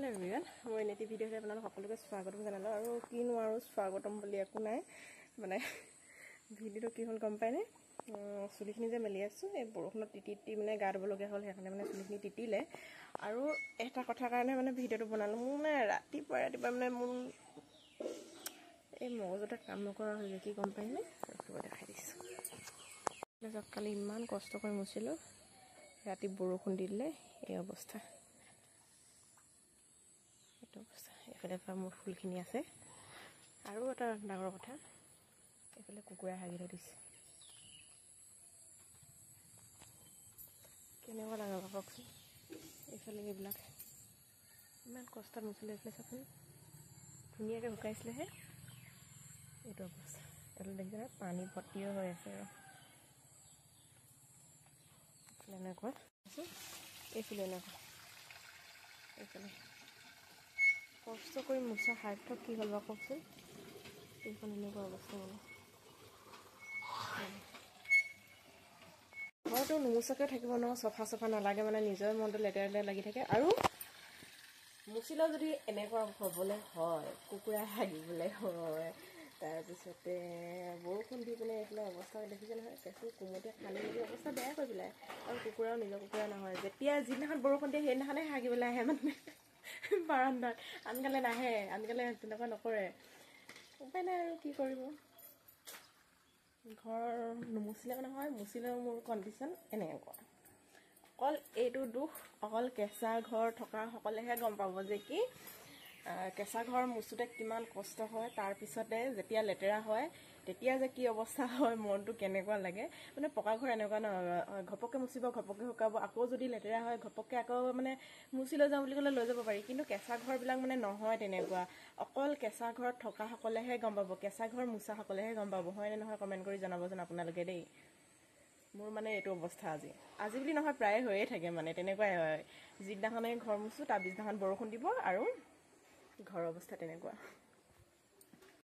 hello everyone मैं नीति video अपना सकलोके स्वागतम जानालो और किनो आरो स्वागतम बोली एकु नाइ माने भिडिओ कि हल गम पाइने चुलिखिनि जे मेली आछु ए बरखुन टिटिटी माने गा दब लगे हल हेखाने माने चुलिखिनि टिटिले आरो एटा कथा कारणे माने भिडिओটো बनालो माने रातिपुवा माने मुन ए मगजटा काम नकरा होय कि गम पाइने रखिब देखाइ दिछु जकाली इमान कष्ट কৰি মুছিলো राति बरखुन दिले ए अवस्था एफाले मोर फुलखिनि আছে আৰু এটা ডাঙৰ কথা এফালে কুকুৰা হাগি দিছে কেনেকুৱা ডাঙৰ ককচোন এফালে এইবিলাক ইমান কষ্টত মুছিলে এফালে চাচোন ধুনীয়াকৈ শুকাইছিলে হে এইটো অৱস্থা এফালে দেখিছে পানী ভৰ্তিও হৈ আছে এফালে এনেকুৱা এইফালে এনেকুৱা এইফালে কষ্ট কৰি মুছা সাৰ্থক কি হল বা কওকচোন এইখন এনেকুৱা অৱস্থা মানে ঘৰটো নুমুচাকৈ থাকিব ন সফা সফা নালাগে মানে নিজৰ মনটো লেতেৰা লাগি থাকে আৰু মুছিলেও যদি এনেকুৱা হ'বলৈ হয় কুকুৰা হাগিবলৈ হয় তাৰপিছতে বৰষুণ দি পিনে এইফালে অৱস্থা দেখিছে নহয় কেঁচু কুমতীয়া খালি মেলি অৱস্থা বেয়া কৰি পেলাই আৰু কুকুৰাও নিজৰ কুকুৰা নহয় যেতিয়া যিদিনাখন বৰষুণ দিয়ে সেইদিনাখনে হাগিবলৈ আহে মানে বাৰান্দাত আনকালে নাহে আনকালে তেনেকুৱা নকৰে উপায় নাই আৰু কি কৰিব ঘৰ নুমুচিলে নহয় মুচিলেও মোৰ কণ্ডিশ্যন এনেকুৱা অকল এইটো দুখ অকল কেঁচা ঘৰ থকা সকলেহে গম পাব যে কি কেঁচা ঘৰ মুচুতে কিমান কষ্ট হয় তাৰ পিছতে যেতিয়া লেতেৰা হয় তেতিয়া যে কি অৱস্থা হয় মনটো কেনেকুৱা লাগে মানে পকা ঘৰ এনেকুৱা ন ঘপকে মুচিব ঘপকে শুকাব আকৌ যদি লেতেৰা হয় ঘপকে আকৌ মানে মুচি লৈ যাওঁ বুলি ক'লে লৈ যাব পাৰি কিন্তু কেঁচা ঘৰবিলাক মানে নহয় তেনেকুৱা অকল কেঁচা ঘৰত থকা সকলেহে গম পাব কেঁচা ঘৰ মুচা সকলেহে গম পাব হয় নে নহয় কমেণ্ট কৰি জনাবচোন আপোনালোকে দেই মোৰ মানে এইটো অৱস্থা আজি বুলি নহয় প্ৰায় হৈয়ে থাকে মানে তেনেকুৱাই হয় যিদিনাখনে ঘৰ মুচো তাৰ পিছদিনাখন বৰষুণ দিব আৰু ঘৰৰ অৱস্থা তেনেকুৱা